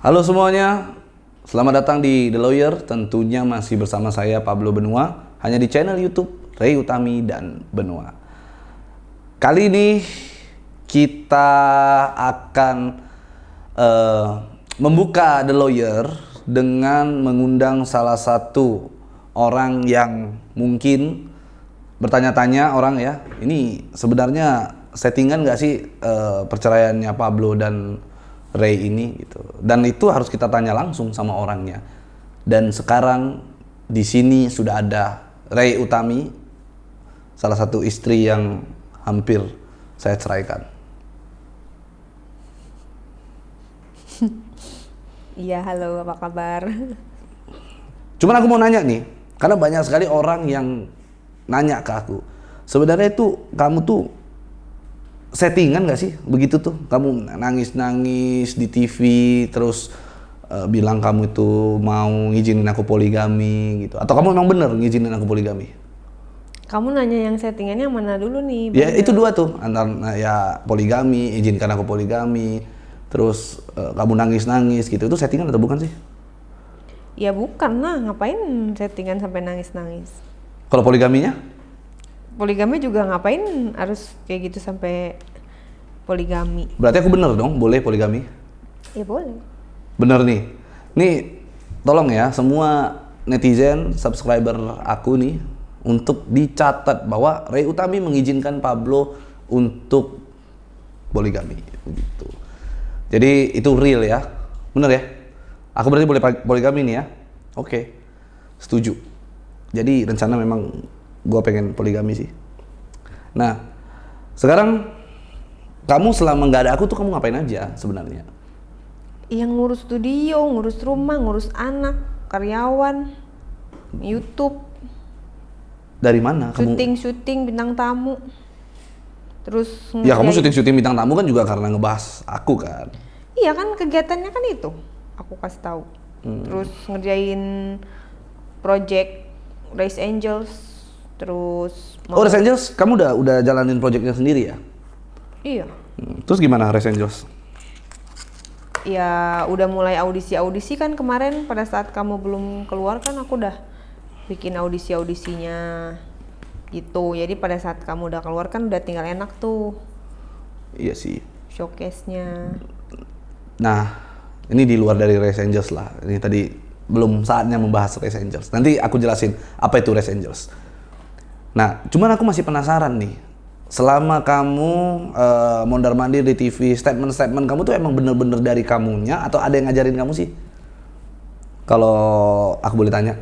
Halo semuanya, selamat datang di The Lawyer. Tentunya masih bersama saya Pablo Benua, hanya di channel YouTube Ray Utami dan Benua. Kali ini kita akan membuka The Lawyer dengan mengundang salah satu orang yang mungkin bertanya-tanya orang ya, ini sebenarnya settingan nggak sih perceraiannya Pablo dan Ray ini gitu. Dan itu harus kita tanya langsung sama orangnya. Dan sekarang di sini sudah ada Ray Utami, salah satu istri yang hampir saya ceraikan. Iya, halo, apa kabar? Cuman aku mau nanya nih, karena banyak sekali orang yang nanya ke aku. Sebenarnya itu kamu tuh settingan gak sih begitu tuh? Kamu nangis-nangis di TV terus bilang kamu itu mau ngizinin aku poligami gitu. Atau kamu memang bener ngizinin aku poligami? Kamu nanya yang settingannya yang mana dulu nih? Ya Bener. itu dua tuh, antara ya poligami, izinkan aku poligami, terus kamu nangis-nangis gitu. Itu settingan atau bukan sih? Ya bukan lah, ngapain settingan sampai nangis-nangis? Kalau poligaminya? Poligami juga ngapain harus kayak gitu sampai poligami? Berarti aku bener dong, boleh poligami? Ya boleh. Bener nih. Nih, tolong ya semua netizen, subscriber aku nih untuk dicatat bahwa Ray Utami mengizinkan Pablo untuk poligami begitu. Jadi itu real ya. Bener ya? Aku berarti boleh poligami nih ya. Oke. Setuju. Jadi rencana memang gua pengen poligami sih. Nah, sekarang kamu selama nggak ada aku tuh kamu ngapain aja sebenarnya? Yang ngurus studio, ngurus rumah, ngurus anak, karyawan, YouTube, Dari mana kamu? syuting bintang tamu. Terus Ya kamu ngerjain- syuting bintang tamu kan juga karena ngebahas aku kan. Iya kan kegiatannya kan itu, aku kasih tahu. Terus ngerjain project Race Angels, terus Oh, Res Angels, kamu udah jalanin projectnya sendiri ya? iya, Terus gimana Res Angels? ya udah mulai audisi kan kemarin pada saat kamu belum keluar kan aku udah bikin audisinya gitu. Jadi pada saat kamu udah keluar kan udah tinggal enak tuh Iya sih. showcase-nya. Nah, ini di luar dari Res Angels lah. Ini tadi belum saatnya membahas Res Angels. Nanti aku jelasin apa itu Res Angels. Nah, cuman aku masih penasaran nih. Selama kamu mondar-mandir di TV, statement-statement kamu tuh emang bener-bener dari kamunya atau ada yang ngajarin kamu sih? Kalau aku boleh tanya.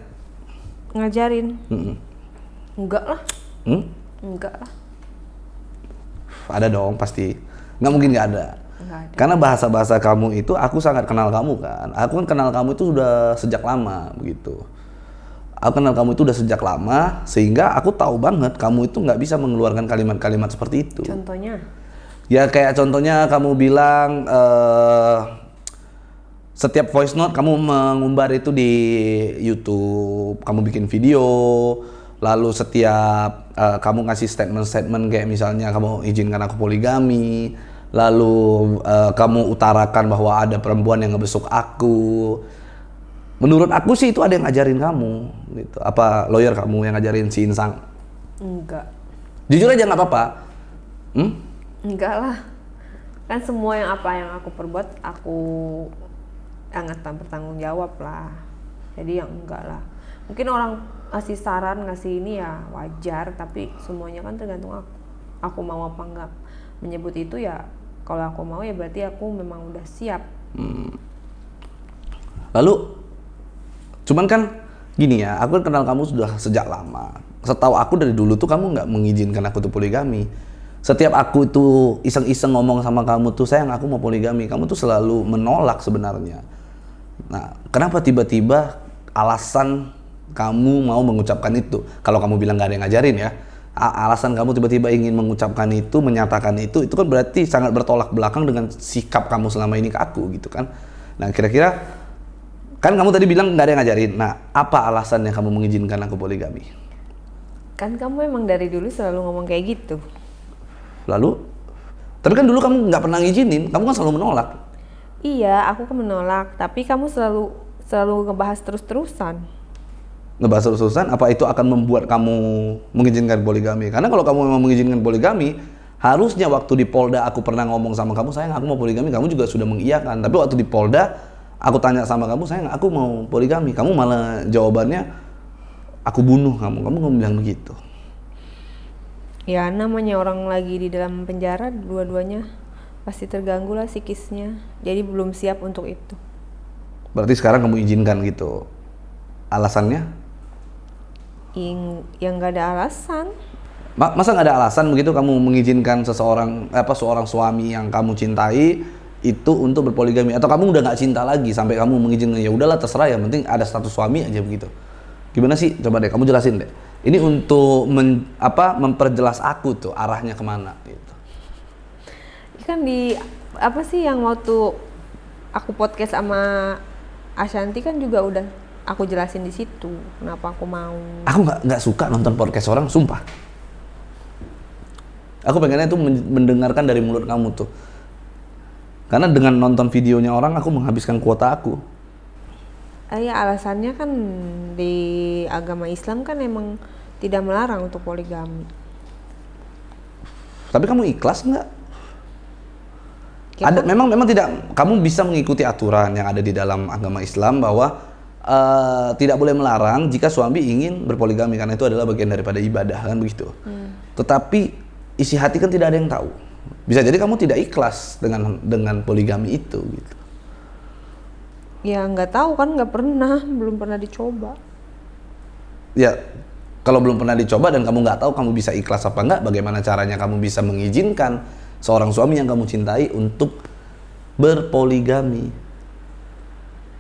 Ngajarin? Mm-mm. Enggak lah, Hmm? enggak lah, Ada dong pasti. Nggak mungkin nggak ada. enggak ada. Karena bahasa-bahasa kamu itu aku sangat kenal kamu kan. Aku kan kenal kamu itu sudah sejak lama begitu. Aku kenal kamu itu udah sejak lama sehingga aku tahu banget kamu itu nggak bisa mengeluarkan kalimat-kalimat seperti itu. Contohnya? Ya kayak contohnya kamu bilang setiap voice note kamu mengumbar itu di YouTube, kamu bikin video, lalu setiap kamu ngasih statement-statement kayak misalnya kamu izinkan aku poligami, lalu kamu utarakan bahwa ada perempuan yang ngebesuk aku. Menurut aku sih itu ada yang ngajarin kamu gitu. Apa lawyer kamu yang ngajarin si Insang? Enggak. Jujur aja nggak apa-apa. Hmm? Enggak lah, kan semua yang aku perbuat aku bertanggung jawab lah. Jadi yang enggak lah. Mungkin orang ngasih saran, ngasih ini ya wajar, tapi semuanya kan tergantung aku. Aku mau apa enggak menyebut itu ya. Kalau aku mau ya berarti aku memang udah siap. Lalu, cuman kan gini ya, aku kan kenal kamu sudah sejak lama. Setahu aku dari dulu tuh kamu nggak mengizinkan aku tuh poligami. Setiap aku tuh iseng-iseng ngomong sama kamu tuh, sayang aku mau poligami, kamu tuh selalu menolak sebenarnya. Nah, kenapa tiba-tiba alasan kamu mau mengucapkan itu? Kalau kamu bilang nggak ada yang ngajarin ya, alasan kamu tiba-tiba ingin mengucapkan itu, menyatakan itu kan berarti sangat bertolak belakang dengan sikap kamu selama ini ke aku gitu kan. Nah, kira-kira kan kamu tadi bilang nggak ada yang ngajarin. Nah, apa alasannya kamu mengizinkan aku poligami? Kan kamu emang dari dulu selalu ngomong kayak gitu. Lalu, tapi kan dulu kamu nggak pernah ngizinin, kamu kan selalu menolak. Iya, aku kan menolak, tapi kamu selalu ngebahas terus-terusan. Ngebahas terus-terusan, apa itu akan membuat kamu mengizinkan poligami? Karena kalau kamu memang mengizinkan poligami, harusnya waktu di Polda aku pernah ngomong sama kamu, sayang aku mau poligami, kamu juga sudah mengiyakan. Tapi waktu di Polda, aku tanya sama kamu, sayang aku mau poligami, kamu malah jawabannya, aku bunuh kamu ngomong bilang begitu. Ya namanya orang lagi di dalam penjara, dua-duanya pasti terganggu lah psikisnya. Jadi belum siap untuk itu. Berarti sekarang kamu izinkan gitu. Alasannya? Yang nggak ada alasan. Masa nggak ada alasan begitu kamu mengizinkan seorang suami yang kamu cintai itu untuk berpoligami, atau kamu udah nggak cinta lagi sampai kamu mengizinkan, ya udahlah terserah, yang penting ada status suami aja begitu. Gimana sih? Coba deh kamu jelasin deh. Ini untuk memperjelas aku tuh arahnya kemana gitu. Kan di apa sih yang waktu aku podcast sama Ashanti kan juga udah aku jelasin di situ kenapa aku mau. Aku nggak suka nonton podcast orang, sumpah. Aku pengennya tuh mendengarkan dari mulut kamu tuh. Karena dengan nonton videonya orang, aku menghabiskan kuota aku. Ya alasannya kan di agama Islam kan emang tidak melarang untuk poligami. Tapi kamu ikhlas nggak? Ya Ada, kan? memang tidak, kamu bisa mengikuti aturan yang ada di dalam agama Islam bahwa tidak boleh melarang jika suami ingin berpoligami, karena itu adalah bagian daripada ibadah kan begitu. Tetapi isi hati kan tidak ada yang tahu. Bisa jadi kamu tidak ikhlas dengan poligami itu gitu. Ya nggak tahu kan, belum pernah dicoba. Ya kalau belum pernah dicoba dan kamu nggak tahu kamu bisa ikhlas apa enggak, bagaimana caranya kamu bisa mengizinkan seorang suami yang kamu cintai untuk berpoligami?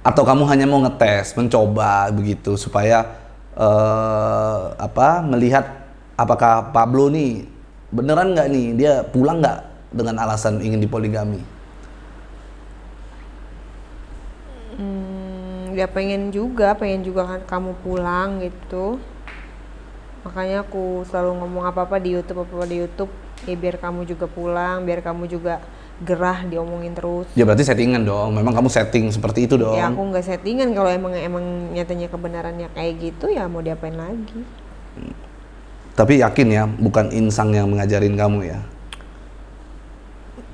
Atau kamu hanya mau ngetes, mencoba begitu supaya melihat apakah Pablo nih beneran nggak nih dia pulang nggak dengan alasan ingin dipoligami? Ya pengen juga kan kamu pulang gitu. Makanya aku selalu ngomong apa-apa di YouTube ya biar kamu juga pulang, biar kamu juga gerah diomongin terus. Ya berarti settingan dong, memang kamu setting seperti itu dong. Ya aku nggak settingan, kalau emang nyatanya kebenarannya kayak gitu ya mau diapain lagi. Tapi yakin ya, bukan Insang yang mengajarin kamu ya?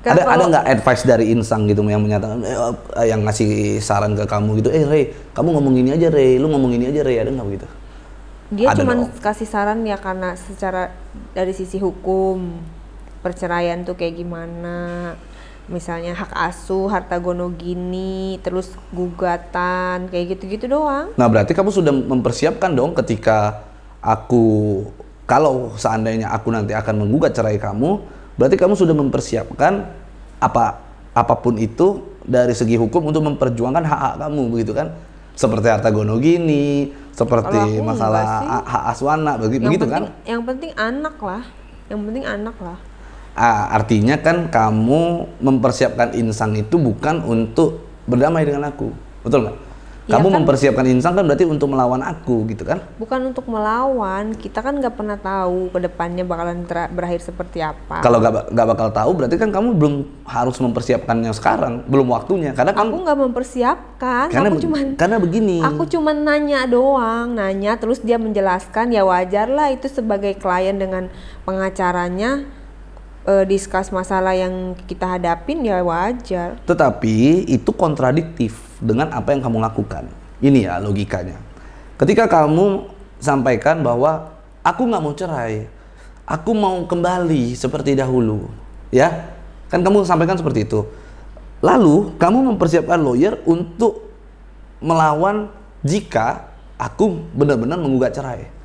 Kan Ada nggak advice dari Insang gitu yang menyatakan, yang ngasih saran ke kamu gitu, Rey, kamu ngomong ini aja Rey, lu ngomong ini aja Rey, ada nggak begitu? Dia Ada cuma dong. kasih saran ya karena secara dari sisi hukum perceraian tuh kayak gimana, misalnya hak asuh, harta gono gini, terus gugatan, kayak gitu-gitu doang. Nah berarti kamu sudah mempersiapkan dong ketika kalau seandainya aku nanti akan menggugat cerai kamu, berarti kamu sudah mempersiapkan apapun itu dari segi hukum untuk memperjuangkan hak-hak kamu begitu kan? Seperti harta gono gini, seperti Kalau aku masalah enggak sih. hak aswana begitu kan? Yang penting anak lah. Artinya kan kamu mempersiapkan Insang itu bukan untuk berdamai dengan aku, betul nggak? Ya Kamu kan, mempersiapkan Insang kan berarti untuk melawan aku gitu kan? bukan untuk melawan, kita kan nggak pernah tahu ke depannya bakalan berakhir seperti apa. Kalau nggak bakal tahu berarti kan kamu belum harus mempersiapkannya sekarang, belum waktunya, karena kan Aku nggak mempersiapkan, karena begini. aku cuman nanya doang, terus dia menjelaskan, ya wajar lah itu sebagai klien dengan pengacaranya discuss masalah yang kita hadapin, ya wajar. Tetapi itu kontradiktif dengan apa yang kamu lakukan. Ini ya logikanya. Ketika kamu sampaikan bahwa aku nggak mau cerai, aku mau kembali seperti dahulu, ya kan kamu sampaikan seperti itu. Lalu kamu mempersiapkan lawyer untuk melawan jika aku benar-benar menggugat cerai.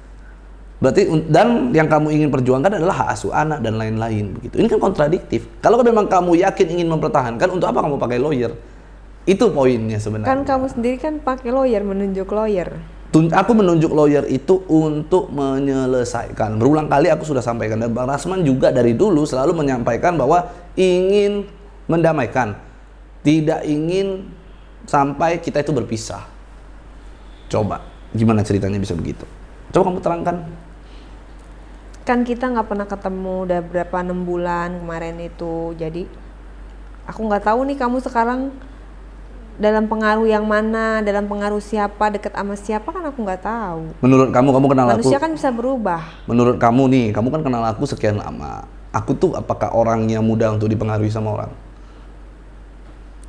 Berarti dan yang kamu ingin perjuangkan adalah hak asuh anak dan lain-lain begitu. Ini kan kontradiktif. Kalau memang kamu yakin ingin mempertahankan, untuk apa kamu pakai lawyer? Itu poinnya sebenarnya. Kan kamu sendiri kan pakai lawyer, menunjuk lawyer. Aku menunjuk lawyer itu untuk menyelesaikan. Berulang kali aku sudah sampaikan, dan Bang Rasman juga dari dulu selalu menyampaikan bahwa ingin mendamaikan, tidak ingin sampai kita itu berpisah. Coba, gimana ceritanya bisa begitu? Coba kamu terangkan. Kan kita nggak pernah ketemu udah berapa 6 bulan kemarin itu, jadi aku nggak tahu nih kamu sekarang dalam pengaruh yang mana, dalam pengaruh siapa, dekat sama siapa kan aku nggak tahu. Menurut kamu kenal Manusia aku. kan bisa berubah. Menurut kamu nih, kamu kan kenal aku sekian lama. Aku tuh apakah orang yang mudah untuk dipengaruhi sama orang?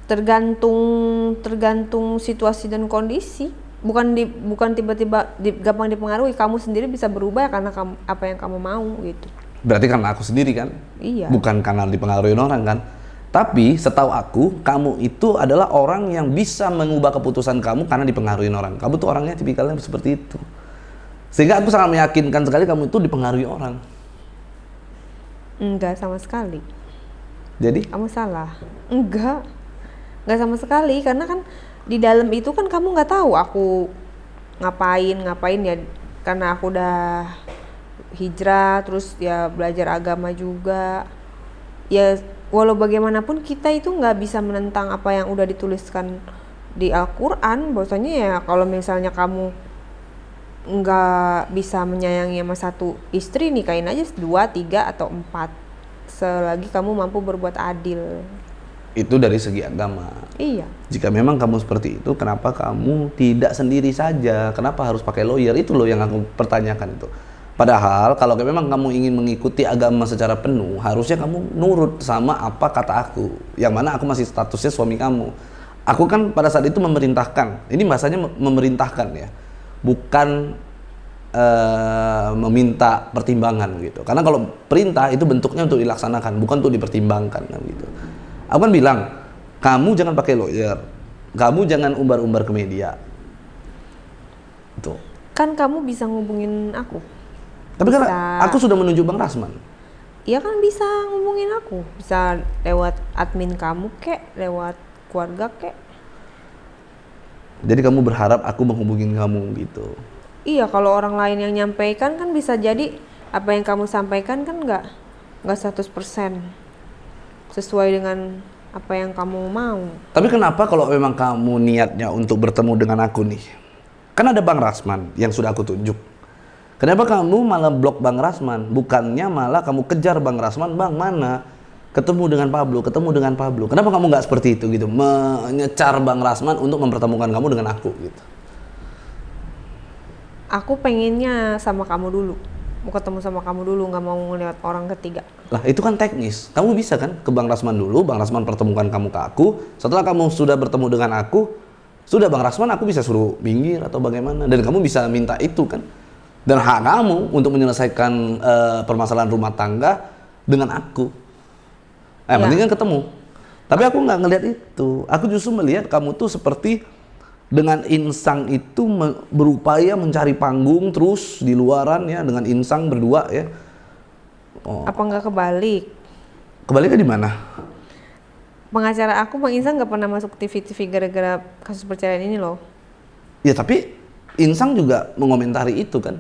Tergantung situasi dan kondisi. Bukan tiba-tiba gampang dipengaruhi. Kamu sendiri bisa berubah karena apa yang kamu mau gitu. Berarti karena aku sendiri kan? Iya. Bukan karena dipengaruhi orang kan? Tapi setahu aku, kamu itu adalah orang yang bisa mengubah keputusan kamu karena dipengaruhi orang. Kamu tuh orangnya tipikalnya seperti itu. Sehingga aku sangat meyakinkan sekali kamu itu dipengaruhi orang. Enggak sama sekali. Jadi? Kamu salah. Enggak sama sekali, karena kan di dalam itu kan kamu nggak tahu aku ngapain ya, karena aku udah hijrah terus ya belajar agama juga ya. Walau bagaimanapun kita itu nggak bisa menentang apa yang udah dituliskan di Al-Quran. Bahwasanya ya kalau misalnya kamu nggak bisa menyayangi sama satu istri, nikahin aja 2, 3 atau 4 selagi kamu mampu berbuat adil. Itu dari segi agama. Iya. Jika memang kamu seperti itu, kenapa kamu tidak sendiri saja? Kenapa harus pakai lawyer? Itu loh yang aku pertanyakan itu. Padahal kalau memang kamu ingin mengikuti agama secara penuh, harusnya kamu nurut sama apa kata aku. Yang mana aku masih statusnya suami kamu. Aku kan pada saat itu memerintahkan. Ini bahasanya memerintahkan ya. Bukan meminta pertimbangan gitu. Karena kalau perintah itu bentuknya untuk dilaksanakan, bukan untuk dipertimbangkan kan gitu. Aku kan bilang, kamu jangan pakai lawyer. Kamu jangan umbar-umbar ke media. Tuh. Kan kamu bisa ngubungin aku. Tapi kan aku sudah menunjuk Bang Rasman. Iya kan bisa ngubungin aku. Bisa lewat admin kamu kek, lewat keluarga kek. Jadi kamu berharap aku menghubungin kamu gitu? Iya, kalau orang lain yang nyampaikan kan bisa jadi apa yang kamu sampaikan kan nggak 100% sesuai dengan apa yang kamu mau. Tapi kenapa kalau memang kamu niatnya untuk bertemu dengan aku nih? Kan ada Bang Rasman yang sudah aku tunjuk. Kenapa kamu malah blok Bang Rasman? Bukannya malah kamu kejar Bang Rasman, Bang mana? Ketemu dengan Pablo. Kenapa kamu nggak seperti itu gitu? Menyecar Bang Rasman untuk mempertemukan kamu dengan aku gitu. Aku pengennya sama kamu dulu. Mau ketemu sama kamu dulu, nggak mau ngeliat orang ketiga. Lah itu kan teknis. Kamu bisa kan ke Bang Rasman dulu, Bang Rasman pertemukan kamu ke aku. Setelah kamu sudah bertemu dengan aku, sudah Bang Rasman aku bisa suruh minggir atau bagaimana. Dan kamu bisa minta itu kan. Dan hak kamu untuk menyelesaikan permasalahan rumah tangga dengan aku. Mending kan ketemu. Tapi aku nggak ngelihat itu. Aku justru melihat kamu tuh seperti dengan insang itu berupaya mencari panggung terus di luaran ya, dengan insang berdua ya. Oh. Apa nggak kebalik? Kebaliknya di mana? Pengacara aku Bang Insang nggak pernah masuk TV gara-gara kasus perceraian ini loh. Ya tapi Insang juga mengomentari itu kan.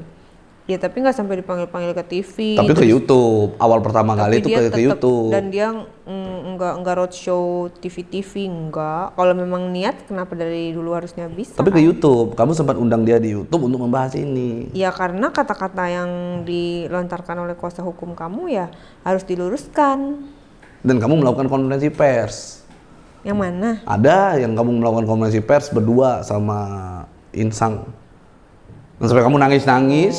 Ya tapi nggak sampai dipanggil-panggil ke TV. Tapi ke YouTube. Awal pertama kali itu ke YouTube. Dan dia nggak roadshow TV enggak. Kalau memang niat, kenapa dari dulu harusnya bisa? Tapi ke YouTube. Kamu sempat undang dia di YouTube untuk membahas ini. Ya karena kata-kata yang dilontarkan oleh kuasa hukum kamu ya harus diluruskan. Dan kamu melakukan konferensi pers. Yang mana? Ada yang kamu melakukan konferensi pers berdua sama Insang. Dan sampai kamu nangis-nangis.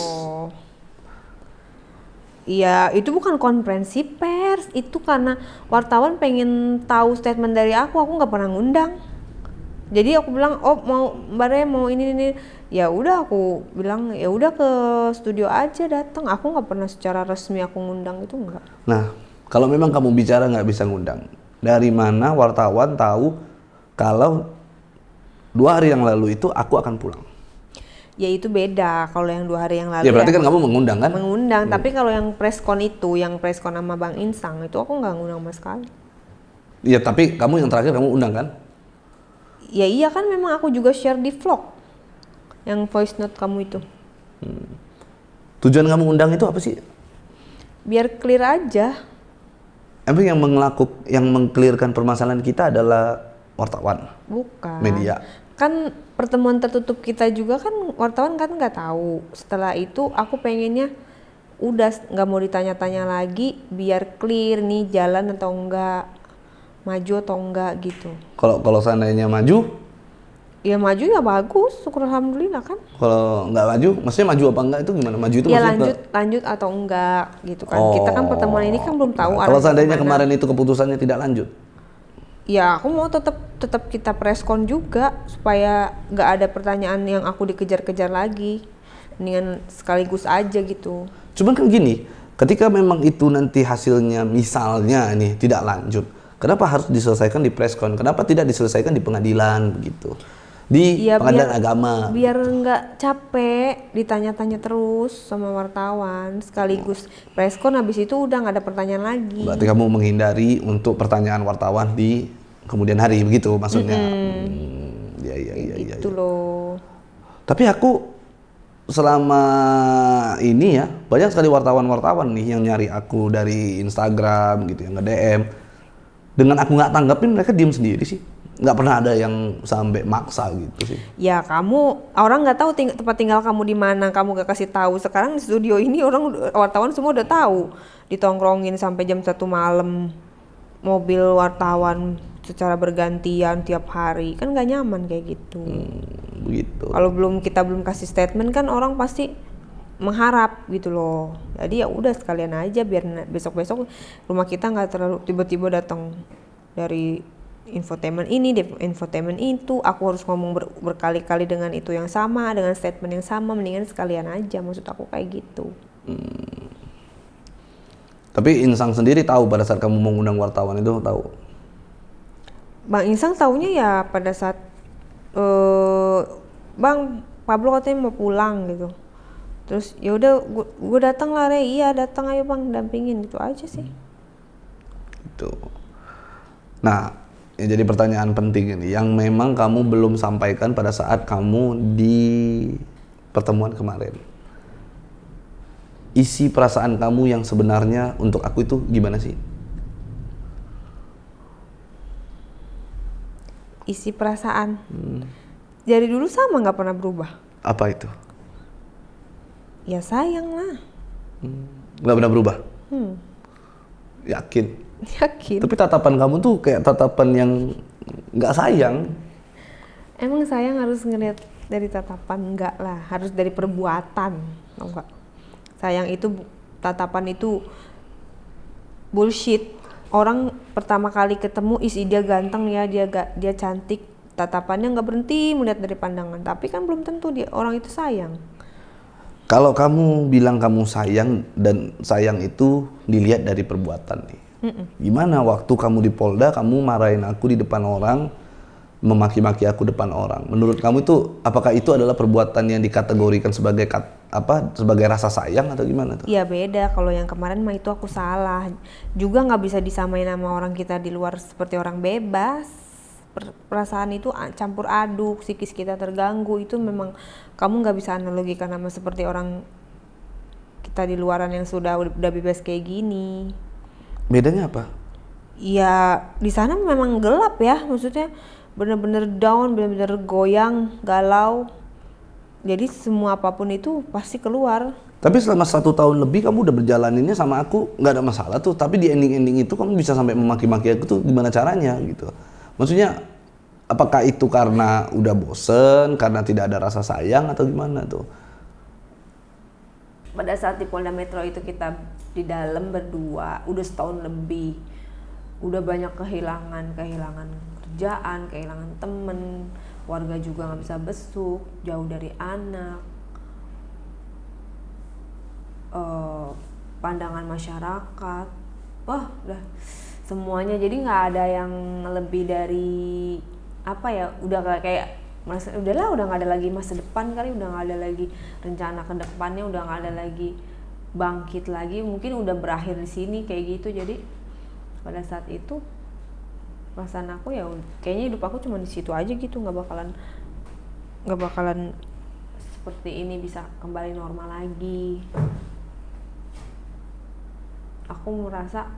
Iya, itu bukan konferensi pers, itu karena wartawan pengen tahu statement dari aku nggak pernah ngundang. Jadi aku bilang, oh mau Mbak Re mau ini, ya udah aku bilang ya udah ke studio aja datang. Aku nggak pernah secara resmi aku ngundang itu enggak. Nah, kalau memang kamu bicara nggak bisa ngundang, dari mana wartawan tahu kalau 2 hari yang lalu itu aku akan pulang? Ya itu beda, kalau yang 2 hari yang lalu ya berarti kan kamu mengundang kan? Mengundang, tapi kalau yang preskon itu, yang preskon sama Bang Insang itu aku nggak ngundang sama sekali. Iya tapi kamu yang terakhir kamu undang kan? Ya iya kan, memang aku juga share di vlog yang voice note kamu itu. Tujuan kamu undang itu apa sih? Biar clear aja. Emang yang meng-clearkan permasalahan kita adalah wartawan? Bukan. Media? Kan pertemuan tertutup kita juga kan wartawan kan nggak tahu. Setelah itu aku pengennya udah nggak mau ditanya-tanya lagi, biar clear nih jalan atau enggak, maju atau enggak gitu. Kalau seandainya maju Ya maju ya bagus, syukur alhamdulillah kan. Kalau nggak maju, maksudnya maju apa enggak itu gimana? Maju itu Ya maksudnya lanjut atau enggak gitu kan. Kita kan pertemuan ini kan belum tahu Nah, kalau arahnya seandainya kemana. kemarin itu keputusannya tidak lanjut, Ya aku mau tetap kita preskon juga supaya nggak ada pertanyaan yang aku dikejar-kejar lagi. Mendingan sekaligus aja gitu. cuman kan gini, ketika memang itu nanti hasilnya misalnya nih tidak lanjut, kenapa harus diselesaikan di preskon? Kenapa tidak diselesaikan di pengadilan begitu? Di Ya pengadilan agama. biar nggak capek ditanya-tanya terus sama wartawan. Sekaligus preskon habis itu udah nggak ada pertanyaan lagi. Berarti kamu menghindari untuk pertanyaan wartawan di kemudian hari begitu maksudnya. Ya ya ya ya. Gitu loh. Tapi aku selama ini ya banyak sekali wartawan-wartawan nih yang nyari aku dari Instagram gitu, yang nge-DM. Dengan aku nggak tanggapin mereka diem sendiri sih. Nggak pernah ada yang sampai maksa gitu sih. Ya kamu orang nggak tahu tempat tinggal kamu di mana, kamu gak kasih tahu. Sekarang di studio ini wartawan semua udah tahu. Ditongkrongin sampai jam 1 malam, mobil wartawan secara bergantian tiap hari, kan nggak nyaman kayak gitu. Begitu. Kalau kita belum kasih statement kan orang pasti mengharap gitu loh. Jadi ya udah sekalian aja biar besok-besok rumah kita nggak terlalu tiba-tiba datang dari infotainment ini, infotainment itu, aku harus ngomong berkali-kali dengan itu yang sama, dengan statement yang sama, mendingan sekalian aja, maksud aku kayak gitu. Tapi Insang sendiri tahu pada saat kamu mengundang wartawan itu tahu. Bang Insang taunya ya pada saat Bang Pablo katanya mau pulang gitu. Terus ya udah gue datang lah Re, iya datang ayo Bang dampingin gitu aja sih. Gitu. Nah, yang jadi pertanyaan penting ini, yang memang kamu belum sampaikan pada saat kamu di pertemuan kemarin. Isi perasaan kamu yang sebenarnya untuk aku itu gimana sih? Isi perasaan. Dari dulu sama nggak pernah berubah. Apa itu? Ya sayang lah. Nggak pernah berubah? Yakin? Yakin. Tapi tatapan kamu tuh kayak tatapan yang nggak sayang. Emang sayang harus ngeliat dari tatapan? Enggak lah, harus dari perbuatan, tau nggak? Sayang itu tatapan itu bullshit. Orang pertama kali ketemu isi dia ganteng ya, dia cantik, tatapannya nggak berhenti melihat dari pandangan. Tapi kan belum tentu dia orang itu sayang. Kalau kamu bilang kamu sayang dan sayang itu dilihat dari perbuatan nih. Gimana waktu kamu di Polda kamu marahin aku di depan orang, memaki-maki aku depan orang. Menurut kamu itu apakah itu adalah perbuatan yang dikategorikan sebagai sebagai rasa sayang atau gimana tuh? Iya beda, kalau yang kemarin mah itu aku salah. Juga nggak bisa disamain sama orang kita di luar seperti orang bebas. Perasaan itu campur aduk, psikis kita terganggu, itu memang kamu nggak bisa analogikan sama seperti orang kita di luaran yang udah bebas kayak gini. Bedanya apa? Ya di sana memang gelap ya, maksudnya bener-bener down, bener-bener goyang, galau. Jadi semua apapun itu pasti keluar. Tapi selama 1 tahun lebih kamu udah berjalaninnya sama aku nggak ada masalah tuh. Tapi di ending-ending itu kamu bisa sampai memaki-maki aku tuh gimana caranya gitu? Maksudnya apakah itu karena udah bosen, karena tidak ada rasa sayang atau gimana tuh? Pada saat di Polda Metro itu kita di dalam berdua udah setahun lebih, udah banyak kehilangan kerjaan, kehilangan temen, warga juga nggak bisa besuk, jauh dari anak, pandangan masyarakat, wah udah semuanya, jadi nggak ada yang lebih dari apa ya, udah kayak udahlah, udah nggak ada lagi masa depan kali, udah nggak ada lagi rencana ke depannya, udah nggak ada lagi bangkit lagi, mungkin udah berakhir di sini kayak gitu. Jadi pada saat itu perasaan aku ya kayaknya hidup aku cuma di situ aja gitu, nggak bakalan seperti ini bisa kembali normal lagi. Aku merasa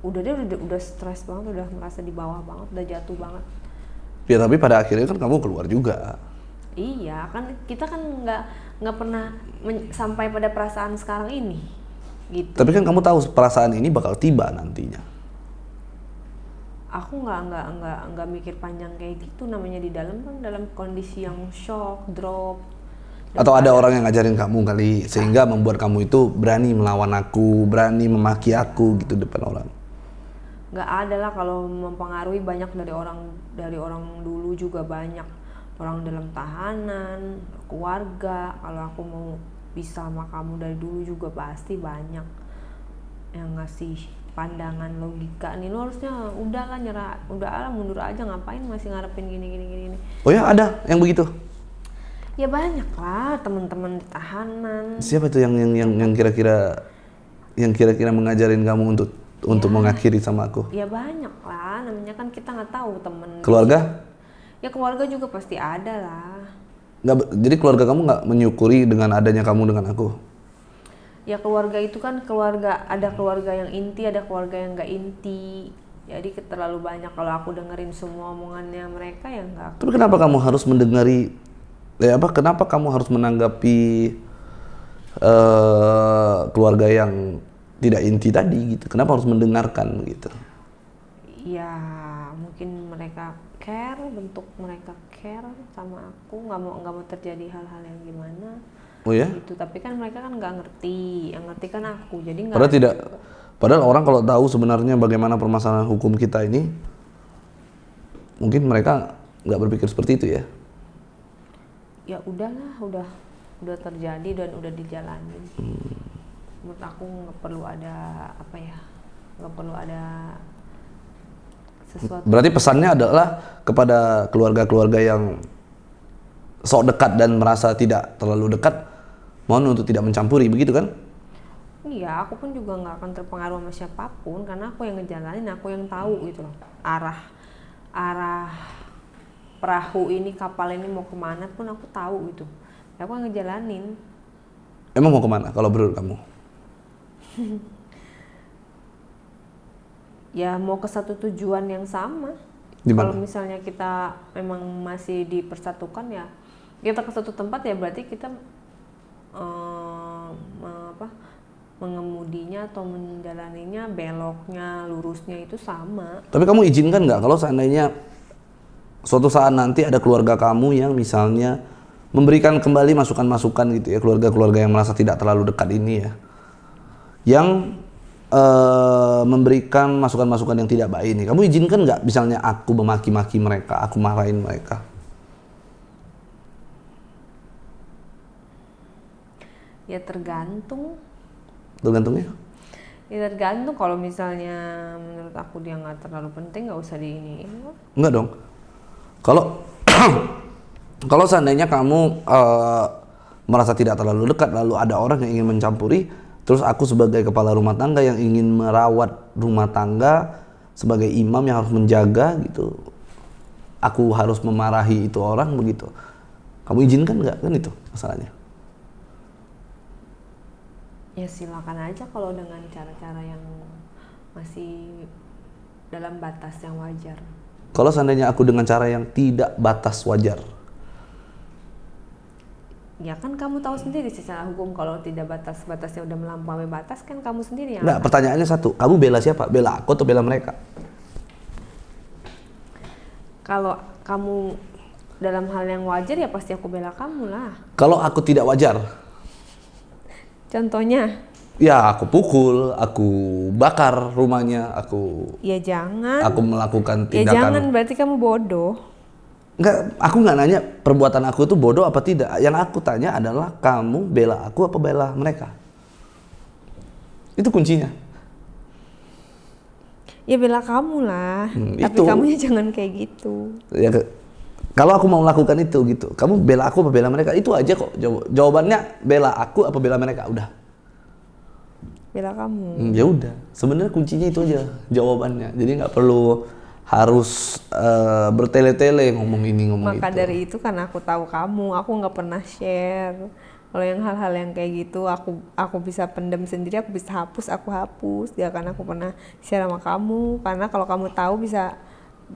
udah stres banget, udah merasa di bawah banget, udah jatuh banget. Ya tapi pada akhirnya kan kamu keluar juga. Iya kan, kita kan nggak pernah sampai pada perasaan sekarang ini gitu. Tapi kan kamu tahu perasaan ini bakal tiba nantinya. aku nggak mikir panjang kayak gitu. Namanya di dalam kan dalam kondisi yang shock, drop. Atau ada orang yang ngajarin kamu kali sehingga membuat kamu itu berani melawan aku, berani memaki aku gitu depan orang. Nggak ada lah, kalau mempengaruhi banyak dari orang dulu juga banyak. Orang dalam tahanan, keluarga. Kalau aku mau bisa sama kamu dari dulu juga pasti banyak yang ngasih pandangan logika, nih lo harusnya udahlah nyerah, udahlah mundur aja, ngapain masih ngarepin gini. Oh ya, ada yang begitu? Ya banyak lah teman-teman di tahanan. Siapa tuh yang kira-kira mengajarin kamu untuk mengakhiri sama aku? Ya banyak lah, namanya kan kita nggak tahu temen. Keluarga? Ya keluarga juga pasti ada lah. Jadi keluarga kamu nggak menyukuri dengan adanya kamu dengan aku? Ya keluarga itu kan ada keluarga yang inti, ada keluarga yang nggak inti. Jadi terlalu banyak kalau aku dengerin semua omongannya mereka ya nggak. Tapi kenapa kamu harus kenapa kamu harus menanggapi keluarga yang tidak inti tadi gitu? Kenapa harus mendengarkan gitu? Ya mungkin mereka care, bentuk mereka care sama aku, nggak mau terjadi hal-hal yang gimana. Oh ya? Gitu. Tapi kan mereka kan nggak ngerti, yang ngerti kan aku, jadi nggak. Padahal orang kalau tahu sebenarnya bagaimana permasalahan hukum kita ini, mungkin mereka nggak berpikir seperti itu ya. Ya udahlah, udah terjadi dan udah dijalanin. Menurut aku nggak perlu ada sesuatu. Berarti pesannya adalah kepada keluarga-keluarga yang sok dekat dan merasa tidak terlalu dekat, mohon untuk tidak mencampuri, begitu kan? Iya, aku pun juga nggak akan terpengaruh sama siapapun karena aku yang ngejalanin, aku yang tahu gitu loh. Arah perahu ini, kapal ini mau kemana pun aku tahu gitu. Aku yang ngejalanin. Emang mau kemana kalau menurut kamu? Ya mau ke satu tujuan yang sama. Kalau misalnya kita memang masih dipersatukan ya kita ke satu tempat ya berarti kita mengemudinya atau menjalaninya, beloknya, lurusnya itu sama. Tapi kamu izinkan nggak kalau seandainya suatu saat nanti ada keluarga kamu yang misalnya memberikan kembali masukan-masukan gitu ya, keluarga-keluarga yang merasa tidak terlalu dekat ini ya, yang memberikan masukan-masukan yang tidak baik ini, kamu izinkan nggak misalnya aku memaki-maki mereka, aku marahin mereka? Ya tergantungnya? Ya tergantung, kalau misalnya menurut aku dia nggak terlalu penting, nggak usah diiniin. Enggak dong. Kalau seandainya kamu merasa tidak terlalu dekat, lalu ada orang yang ingin mencampuri, terus aku sebagai kepala rumah tangga yang ingin merawat rumah tangga, sebagai imam yang harus menjaga gitu, aku harus memarahi itu orang begitu. Kamu izinkan nggak? Kan itu masalahnya. Ya silakan aja kalau dengan cara-cara yang masih dalam batas yang wajar. Kalau seandainya aku dengan cara yang tidak batas wajar? Ya kan kamu tahu sendiri secara hukum kalau tidak batasnya udah melampaui batas kan kamu sendiri yang. Nggak, pertanyaannya satu, kamu bela siapa? Bela aku atau bela mereka? Kalau kamu dalam hal yang wajar ya pasti aku bela kamu lah. Kalau aku tidak wajar? Contohnya? Ya aku pukul, aku bakar rumahnya, Ya jangan. Aku melakukan tindakan. Ya jangan, berarti kamu bodoh. Enggak, aku nggak nanya perbuatan aku itu bodoh apa tidak. Yang aku tanya adalah kamu bela aku apa bela mereka? Itu kuncinya. Ya bela kamu lah. Tapi itu. kamunya jangan kayak gitu. Ya, kalau aku mau melakukan itu gitu, kamu bela aku apa bela mereka? Itu aja kok jawabannya, bela aku apa bela mereka, udah. Bela kamu. Ya udah, sebenarnya kuncinya itu aja jawabannya. Jadi nggak perlu harus bertele-tele ngomong ini ngomong itu. Maka dari itu kan aku tahu kamu, aku nggak pernah share. Kalau yang hal-hal yang kayak gitu aku bisa pendam sendiri, aku bisa hapus, aku hapus. Ya kan aku pernah share sama kamu, karena kalau kamu tahu bisa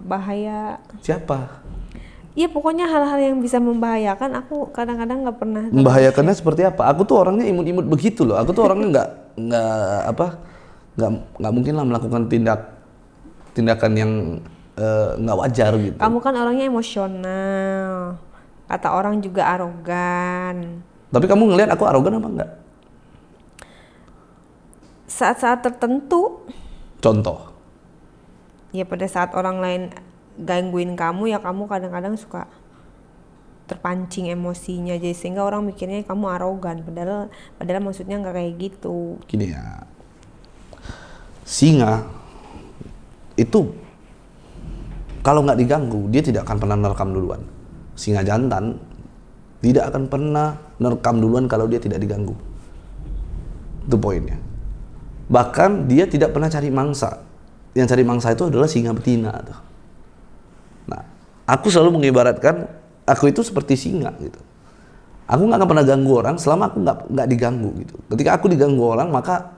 bahaya. Siapa? Iya pokoknya hal-hal yang bisa membahayakan aku kadang-kadang nggak pernah. Membahayakannya seperti apa? Aku tuh orangnya imut-imut begitu loh. Aku tuh orangnya nggak mungkin lah melakukan tindak tindakan yang nggak wajar gitu. Kamu kan orangnya emosional. Kata orang juga arogan. Tapi kamu ngelihat aku arogan apa enggak? Saat-saat tertentu, Contoh. ya pada saat orang lain gangguin kamu ya kamu kadang-kadang suka terpancing emosinya jadi sehingga orang mikirnya kamu arogan padahal maksudnya nggak kayak gitu. Gini ya, singa itu kalau nggak diganggu dia tidak akan pernah nerekam duluan. Singa jantan tidak akan pernah nerekam duluan kalau dia tidak diganggu. Itu poinnya. Bahkan dia tidak pernah cari mangsa. Yang cari mangsa itu adalah singa betina tuh. Nah, aku selalu mengibaratkan aku itu seperti singa gitu. Aku nggak akan pernah ganggu orang selama aku nggak diganggu gitu. Ketika aku diganggu orang maka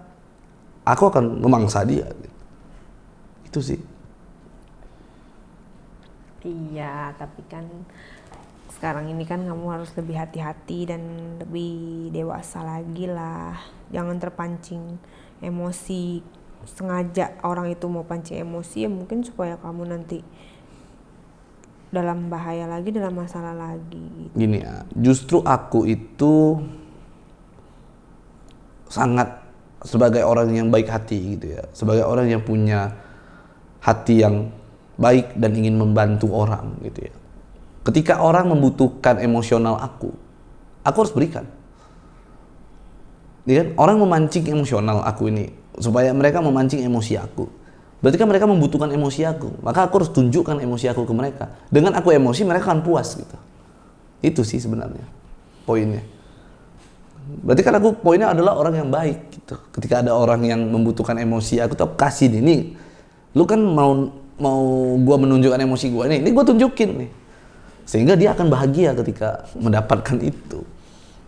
aku akan memangsa dia. Gitu. Itu sih. Iya, tapi kan sekarang ini kan kamu harus lebih hati-hati dan lebih dewasa lagi lah. Jangan terpancing emosi. Sengaja orang itu mau pancing emosi ya mungkin supaya kamu nanti dalam bahaya lagi, dalam masalah lagi. Gini ya, justru aku itu sangat sebagai orang yang baik hati gitu ya, sebagai orang yang punya hati yang baik dan ingin membantu orang gitu ya. Ketika orang membutuhkan emosional aku harus berikan. Ya kan? Orang memancing emosional aku ini supaya mereka memancing emosi aku. Berarti kan mereka membutuhkan emosi aku, maka aku harus tunjukkan emosi aku ke mereka. Dengan aku emosi, mereka akan puas gitu. Itu sih sebenarnya poinnya. Berarti kan aku poinnya adalah orang yang baik gitu. Ketika ada orang yang membutuhkan emosi aku tuh kasih nih. Lu kan mau gua menunjukkan emosi gua ini gua tunjukin nih. Sehingga dia akan bahagia ketika mendapatkan itu.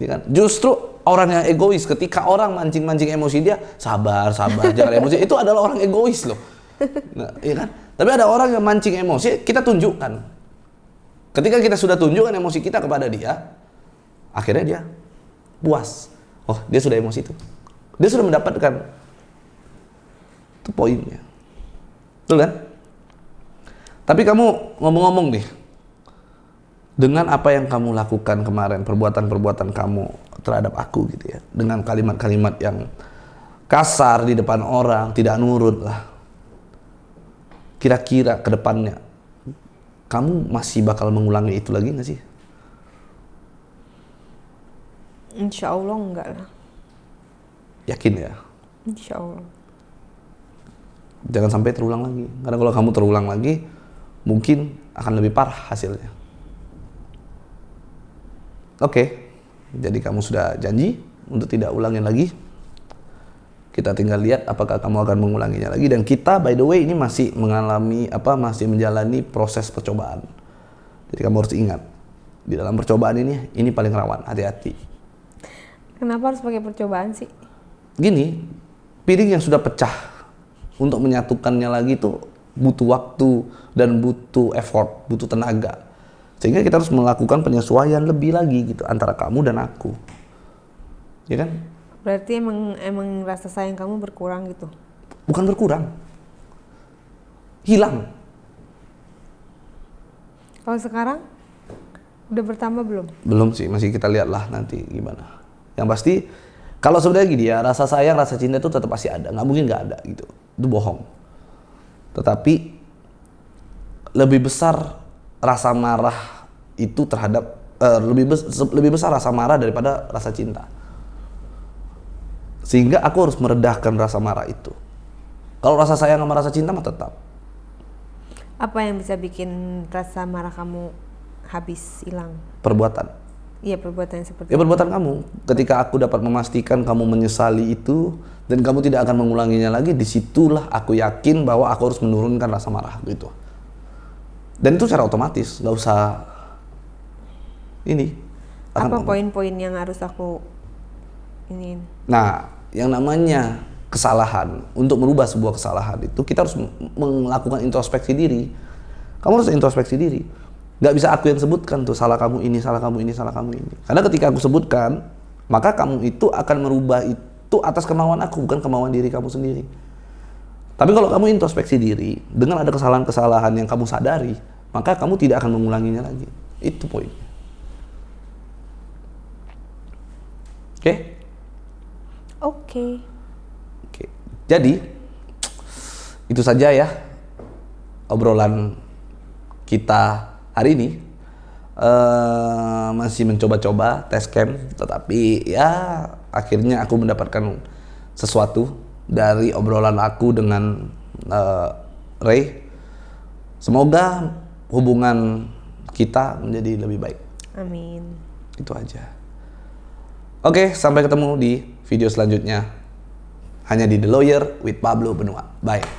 Ya kan? Justru orang yang egois ketika orang mancing-mancing emosi dia sabar jangan emosi itu adalah orang egois loh. Nah, iya kan? Tapi ada orang yang mancing emosi kita tunjukkan. Ketika kita sudah tunjukkan emosi kita kepada dia, akhirnya dia puas. Oh, dia sudah emosi itu. Dia sudah mendapatkan. Itu poinnya. Betul kan? Tapi kamu ngomong-ngomong nih, dengan apa yang kamu lakukan kemarin, perbuatan-perbuatan kamu terhadap aku gitu ya, dengan kalimat-kalimat yang kasar di depan orang, tidak nurut lah. Kira-kira ke depannya, kamu masih bakal mengulangi itu lagi nggak sih? Insya Allah enggak lah. Yakin ya? Insya Allah. Jangan sampai terulang lagi. Karena kalau kamu terulang lagi, mungkin akan lebih parah hasilnya. Oke, jadi kamu sudah janji untuk tidak ulangin lagi. Kita tinggal lihat apakah kamu akan mengulanginya lagi. Dan kita by the way ini masih masih menjalani proses percobaan. Jadi kamu harus ingat, di dalam percobaan ini paling rawan, hati-hati. Kenapa harus pakai percobaan sih? Gini, piring yang sudah pecah untuk menyatukannya lagi itu butuh waktu dan butuh effort, butuh tenaga. Sehingga kita harus melakukan penyesuaian lebih lagi gitu antara kamu dan aku. Ya kan? Berarti emang rasa sayang kamu berkurang gitu? Bukan berkurang. Hilang. Kalau sekarang udah bertambah belum? Belum sih, masih kita lihatlah nanti gimana. Yang pasti kalau sebenarnya gini ya, rasa sayang, rasa cinta itu tetap pasti ada. Nggak mungkin nggak ada gitu. Itu bohong. Tetapi lebih besar rasa marah itu terhadap lebih besar rasa marah daripada rasa cinta. Sehingga aku harus meredahkan rasa marah itu. Kalau rasa sayang sama rasa cinta mah tetap. Apa yang bisa bikin rasa marah kamu habis hilang? Perbuatan. Iya, perbuatan seperti Ya perbuatan kamu. Ketika aku dapat memastikan kamu menyesali itu dan kamu tidak akan mengulanginya lagi, disitulah aku yakin bahwa aku harus menurunkan rasa marah gitu. Dan itu secara otomatis, nggak usah ini. Apa poin-poin yang harus aku ini? Nah, yang namanya kesalahan, untuk merubah sebuah kesalahan itu kita harus melakukan introspeksi diri. Kamu harus introspeksi diri. Nggak bisa aku yang sebutkan tuh salah kamu ini, salah kamu ini, salah kamu ini. Karena ketika aku sebutkan, maka kamu itu akan merubah itu atas kemauan aku, bukan kemauan diri kamu sendiri. Tapi kalau kamu introspeksi diri, dengan ada kesalahan-kesalahan yang kamu sadari, maka kamu tidak akan mengulanginya lagi. Itu poinnya. Oke? Oke. Oke. Jadi, itu saja ya obrolan kita hari ini. Masih mencoba-coba tes cam, tetapi ya akhirnya aku mendapatkan sesuatu dari obrolan aku dengan Ray. Semoga hubungan kita menjadi lebih baik. Amin. Itu aja. Oke, sampai ketemu di video selanjutnya. Hanya di The Lawyer with Pablo Benua. Bye.